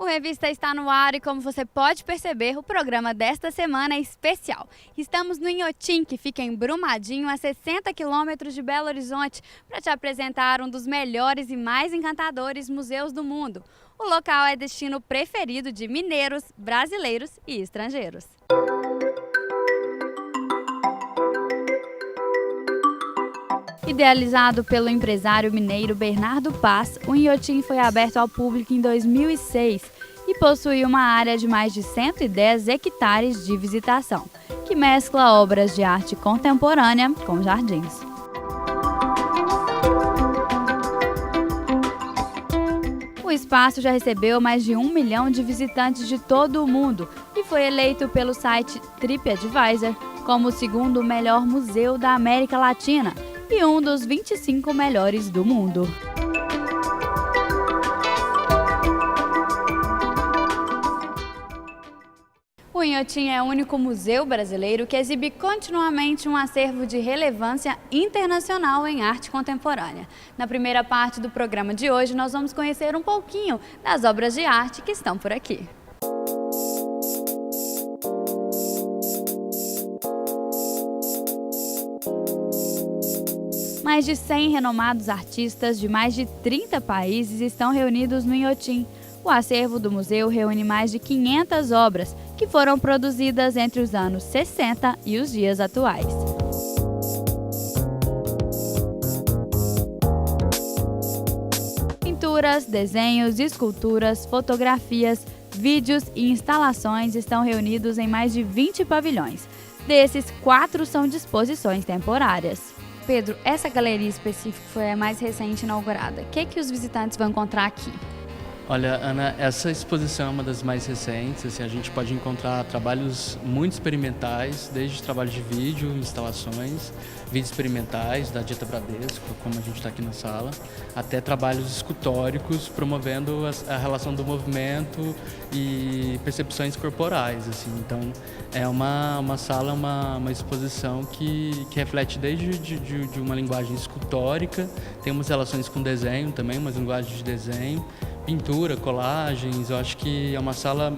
O Revista está no ar e, como você pode perceber, o programa desta semana é especial. Estamos no Inhotim, que fica em Brumadinho, a 60 quilômetros de Belo Horizonte, para te apresentar um dos melhores e mais encantadores museus do mundo. O local é destino preferido de mineiros, brasileiros e estrangeiros. Idealizado pelo empresário mineiro Bernardo Paz, o Inhotim foi aberto ao público em 2006 e possui uma área de mais de 110 hectares de visitação, que mescla obras de arte contemporânea com jardins. O espaço já recebeu mais de 1 milhão de visitantes de todo o mundo e foi eleito pelo site TripAdvisor como o segundo melhor museu da América Latina e um dos 25 melhores do mundo. O Inhotim é o único museu brasileiro que exibe continuamente um acervo de relevância internacional em arte contemporânea. Na primeira parte do programa de hoje, nós vamos conhecer um pouquinho das obras de arte que estão por aqui. Mais de 100 renomados artistas de mais de 30 países estão reunidos no Inhotim. O acervo do museu reúne mais de 500 obras que foram produzidas entre os anos 60 e os dias atuais. Pinturas, desenhos, esculturas, fotografias, vídeos e instalações estão reunidos em mais de 20 pavilhões. Desses, 4 são de exposições temporárias. Pedro, essa galeria específica foi a mais recente inaugurada. O que os visitantes vão encontrar aqui? Olha, Ana, essa exposição é uma das mais recentes. Assim, a gente pode encontrar trabalhos muito experimentais, desde trabalhos de vídeo, instalações, vídeos experimentais da Dita Bradesco, como a gente está aqui na sala, até trabalhos escultóricos promovendo a relação do movimento e percepções corporais. Assim. Então, é uma sala, uma exposição que reflete desde de uma linguagem escultórica, tem umas relações com desenho também, umas linguagens de desenho, pintura, colagens. Eu acho que é uma sala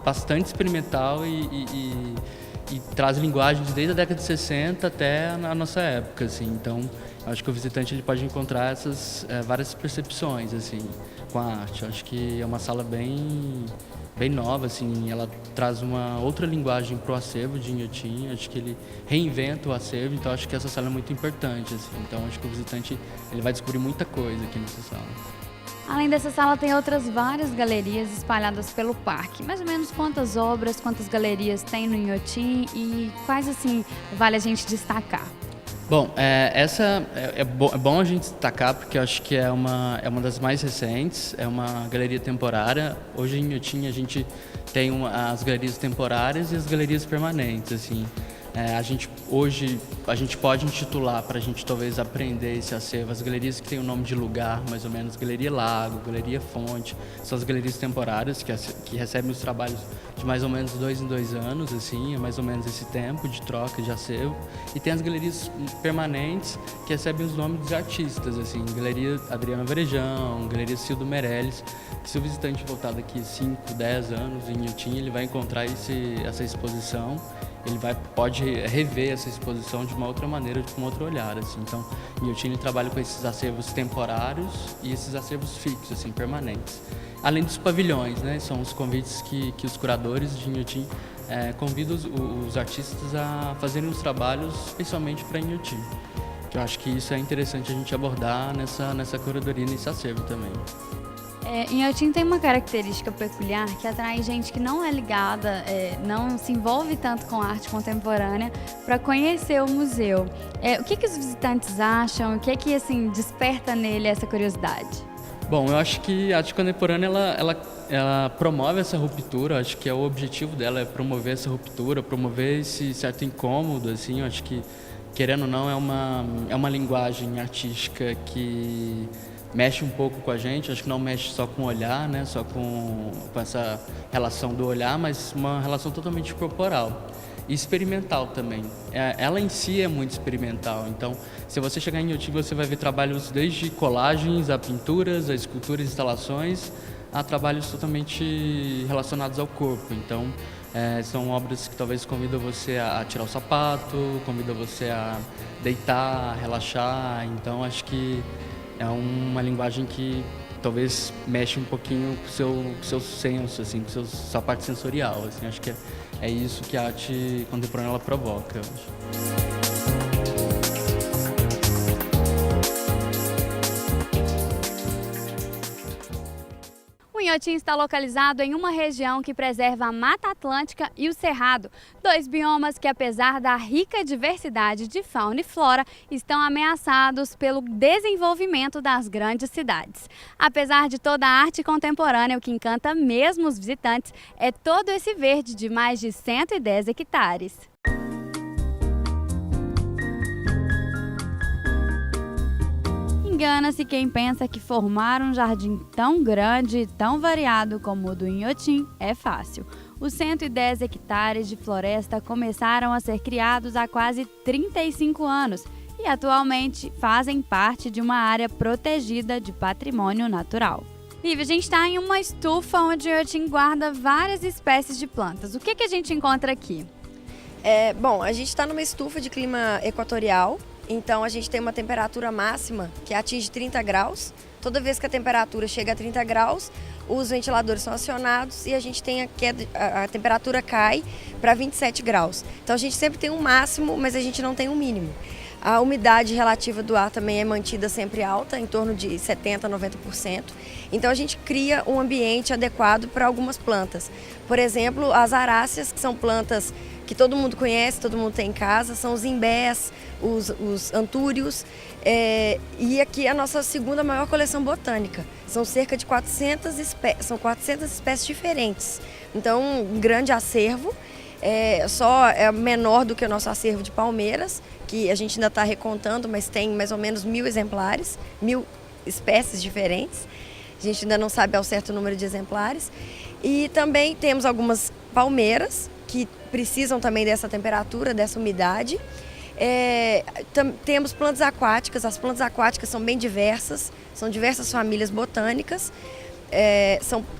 bastante experimental e traz linguagens desde a década de 60 até a nossa época, assim. Então, eu acho que o visitante ele pode encontrar essas várias percepções, assim, com a arte. Eu acho que é uma sala bem nova, assim. Ela traz uma outra linguagem para o acervo de Inhotim. Acho que ele reinventa o acervo, então acho que essa sala é muito importante, assim. Então, acho que o visitante ele vai descobrir muita coisa aqui nessa sala. Além dessa sala, tem outras várias galerias espalhadas pelo parque. Mais ou menos quantas obras, quantas galerias tem no Inhotim e quais, assim, vale a gente destacar? Bom, essa é bom a gente destacar porque eu acho que é uma das mais recentes, é uma galeria temporária. Hoje em Inhotim a gente tem as galerias temporárias e as galerias permanentes, assim. Hoje a gente pode intitular, para a gente talvez aprender esse acervo, as galerias que têm o nome de lugar, mais ou menos, Galeria Lago, Galeria Fonte, são as galerias temporárias que recebem os trabalhos de mais ou menos 2 em 2 anos, assim, é mais ou menos esse tempo de troca de acervo. E tem as galerias permanentes que recebem os nomes dos artistas, assim, Galeria Adriana Varejão, Galeria Cildo Meirelles, que se o visitante voltar daqui 5, 10 anos em Inhotim, ele vai encontrar essa exposição. Ele pode rever essa exposição de uma outra maneira, com outro olhar, assim. Então, Inhotim trabalha com esses acervos temporários e esses acervos fixos, assim, permanentes. Além dos pavilhões, né? São os convites que os curadores de Inhotim convidam os artistas a fazerem os trabalhos especialmente para Inhotim. Que eu acho que isso é interessante a gente abordar nessa curadoria, nesse acervo também. Inhotim tem uma característica peculiar que atrai gente que não é ligada, não se envolve tanto com a arte contemporânea para conhecer o museu. O que os visitantes acham? O que assim, desperta nele essa curiosidade? Bom, eu acho que a arte contemporânea ela promove essa ruptura. Eu acho que o objetivo dela é promover essa ruptura, promover esse certo incômodo, assim. Eu acho que, querendo ou não, é uma linguagem artística que mexe um pouco com a gente. Acho que não mexe só com o olhar, né? Só com essa relação do olhar, mas uma relação totalmente corporal. e experimental também. Ela em si é muito experimental, então se você chegar em Inhotim você vai ver trabalhos desde colagens, a pinturas, a esculturas, instalações, a trabalhos totalmente relacionados ao corpo. Então são obras que talvez convidam você a tirar o sapato, convidam você a deitar, a relaxar. Então acho que é uma linguagem que talvez mexe um pouquinho com o seu senso, assim, com sua parte sensorial. Assim, acho que é isso que a arte contemporânea ela provoca, eu acho. O Inhotim está localizado em uma região que preserva a Mata Atlântica e o Cerrado, dois biomas que, apesar da rica diversidade de fauna e flora, estão ameaçados pelo desenvolvimento das grandes cidades. Apesar de toda a arte contemporânea, o que encanta mesmo os visitantes é todo esse verde de mais de 110 hectares. Engana-se quem pensa que formar um jardim tão grande e tão variado como o do Inhotim é fácil. Os 110 hectares de floresta começaram a ser criados há quase 35 anos e atualmente fazem parte de uma área protegida de patrimônio natural. Lívia, a gente está em uma estufa onde o Inhotim guarda várias espécies de plantas. O que a gente encontra aqui? Bom, a gente está numa estufa de clima equatorial. Então a gente tem uma temperatura máxima que atinge 30 graus. Toda vez que a temperatura chega a 30 graus, os ventiladores são acionados e a gente tem a temperatura cai para 27 graus. Então a gente sempre tem um máximo, mas a gente não tem um mínimo. A umidade relativa do ar também é mantida sempre alta, em torno de 70% a 90%. Então a gente cria um ambiente adequado para algumas plantas. Por exemplo, as aráceas, que são plantas que todo mundo conhece, todo mundo tem em casa, são os imbés, os antúrios, e aqui é a nossa segunda maior coleção botânica. São cerca de 400 espécies diferentes. Então, um grande acervo, é menor do que o nosso acervo de palmeiras, que a gente ainda está recontando, mas tem mais ou menos 1.000 exemplares, 1.000 espécies diferentes. A gente ainda não sabe ao certo o número de exemplares. E também temos algumas palmeiras, que precisam também dessa temperatura, dessa umidade. Temos plantas aquáticas, as plantas aquáticas são bem diversas, são diversas famílias botânicas.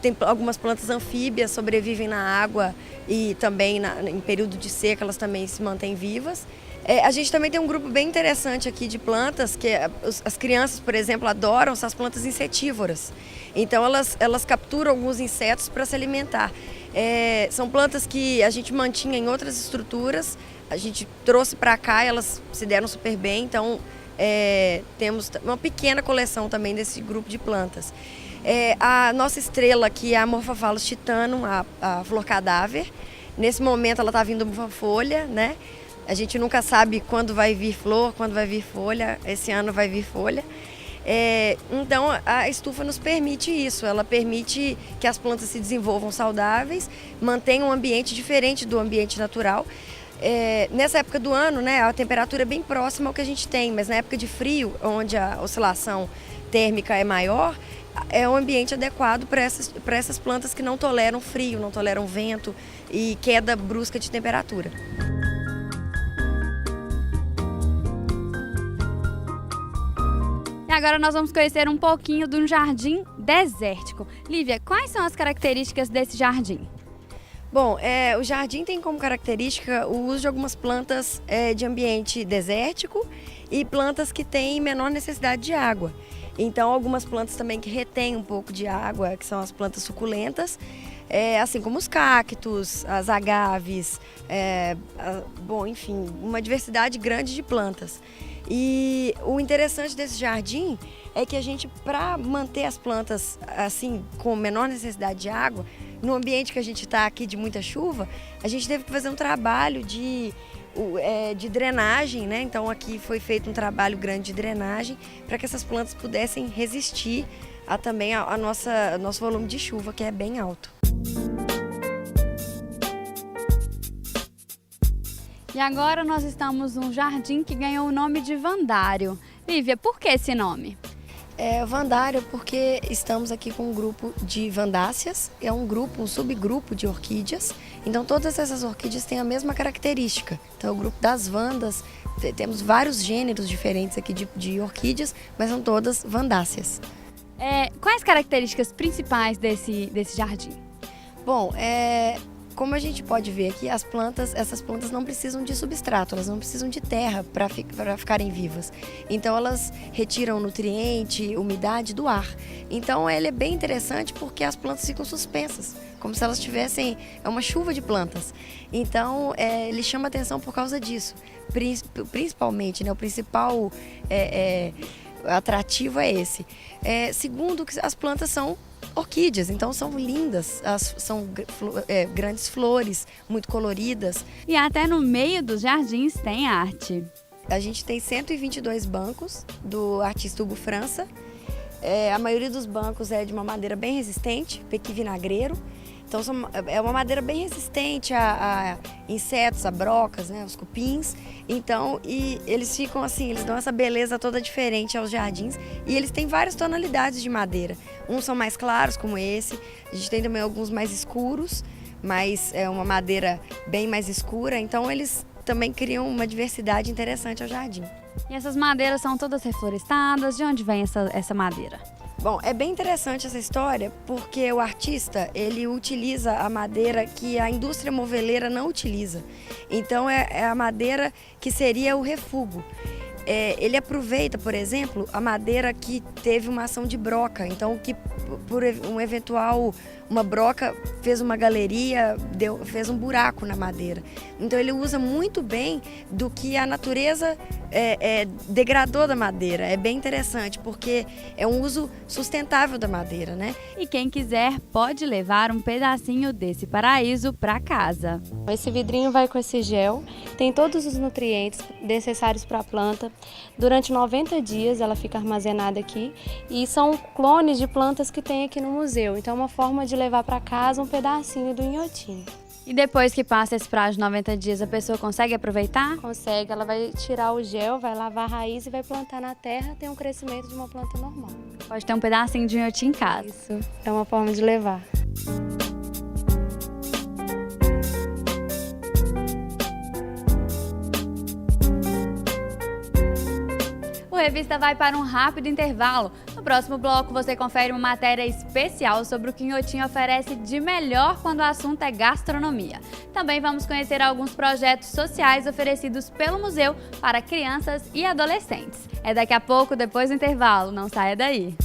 Tem algumas plantas anfíbias, sobrevivem na água e também em período de seca elas também se mantêm vivas. A gente também tem um grupo bem interessante aqui de plantas, que as crianças, por exemplo, adoram, são as plantas insetívoras. Então elas capturam alguns insetos para se alimentar. São plantas que a gente mantinha em outras estruturas, a gente trouxe para cá, elas se deram super bem, então temos uma pequena coleção também desse grupo de plantas. A nossa estrela aqui é a Morphophallus titanum, a flor cadáver. Nesse momento ela está vindo uma folha, né? A gente nunca sabe quando vai vir flor, quando vai vir folha, esse ano vai vir folha. Então a estufa nos permite isso, ela permite que as plantas se desenvolvam saudáveis, mantenham um ambiente diferente do ambiente natural. Nessa época do ano, né, a temperatura é bem próxima ao que a gente tem, mas na época de frio, onde a oscilação térmica é maior, é um ambiente adequado para essas plantas que não toleram frio, não toleram vento e queda brusca de temperatura. Agora nós vamos conhecer um pouquinho de um jardim desértico. Lívia, quais são as características desse jardim? Bom, o jardim tem como característica o uso de algumas plantas de ambiente desértico e plantas que têm menor necessidade de água. Então, algumas plantas também que retêm um pouco de água, que são as plantas suculentas, assim como os cactos, as agaves, enfim, uma diversidade grande de plantas. E o interessante desse jardim é que a gente, para manter as plantas assim com menor necessidade de água, no ambiente que a gente está aqui de muita chuva, a gente teve que fazer um trabalho de drenagem, né? Então aqui foi feito um trabalho grande de drenagem para que essas plantas pudessem resistir também ao nosso volume de chuva, que é bem alto. E agora nós estamos num jardim que ganhou o nome de Vandário. Lívia, por que esse nome? É Vandária porque estamos aqui com um grupo de vandáceas, é um grupo, um subgrupo de orquídeas, então todas essas orquídeas têm a mesma característica. Então o grupo das vandas, temos vários gêneros diferentes aqui de orquídeas, mas são todas vandáceas. Quais características principais desse jardim? Bom, como a gente pode ver aqui, essas plantas não precisam de substrato, elas não precisam de terra para ficarem vivas. Então elas retiram nutriente, umidade do ar. Então ele é bem interessante porque as plantas ficam suspensas, como se elas tivessem uma chuva de plantas. Então ele chama atenção por causa disso. Principalmente, né, o principal atrativo é esse. Segundo, que as plantas são orquídeas, então são lindas, são grandes flores, muito coloridas. E até no meio dos jardins tem arte. A gente tem 122 bancos do artista Hugo França. A maioria dos bancos é de uma madeira bem resistente, pequi vinagreiro. Então é uma madeira bem resistente a insetos, a brocas, né, os cupins. Então, e eles ficam assim, eles dão essa beleza toda diferente aos jardins. E eles têm várias tonalidades de madeira. Uns são mais claros, como esse. A gente tem também alguns mais escuros, mas é uma madeira bem mais escura. Então, eles também criam uma diversidade interessante ao jardim. E essas madeiras são todas reflorestadas? De onde vem essa madeira? Bom, é bem interessante essa história porque o artista, ele utiliza a madeira que a indústria moveleira não utiliza. Então é a madeira que seria o refúgio. Ele aproveita, por exemplo, a madeira que teve uma ação de broca. Então, que por uma broca fez uma galeria, fez um buraco na madeira. Então, ele usa muito bem do que a natureza degradou da madeira. É bem interessante, porque é um uso sustentável da madeira, né? E quem quiser pode levar um pedacinho desse paraíso para casa. Esse vidrinho vai com esse gel, tem todos os nutrientes necessários para a planta. Durante 90 dias ela fica armazenada aqui e são clones de plantas que tem aqui no museu. Então é uma forma de levar para casa um pedacinho do inhotim. E depois que passa esse prazo de 90 dias, a pessoa consegue aproveitar? Consegue, ela vai tirar o gel, vai lavar a raiz e vai plantar na terra, tem um crescimento de uma planta normal. Pode ter um pedacinho de inhotim em casa. Isso, é uma forma de levar. O Revista vai para um rápido intervalo. No próximo bloco você confere uma matéria especial sobre o que Inhotim oferece de melhor quando o assunto é gastronomia. Também vamos conhecer alguns projetos sociais oferecidos pelo museu para crianças e adolescentes. É daqui a pouco, depois do intervalo. Não saia daí!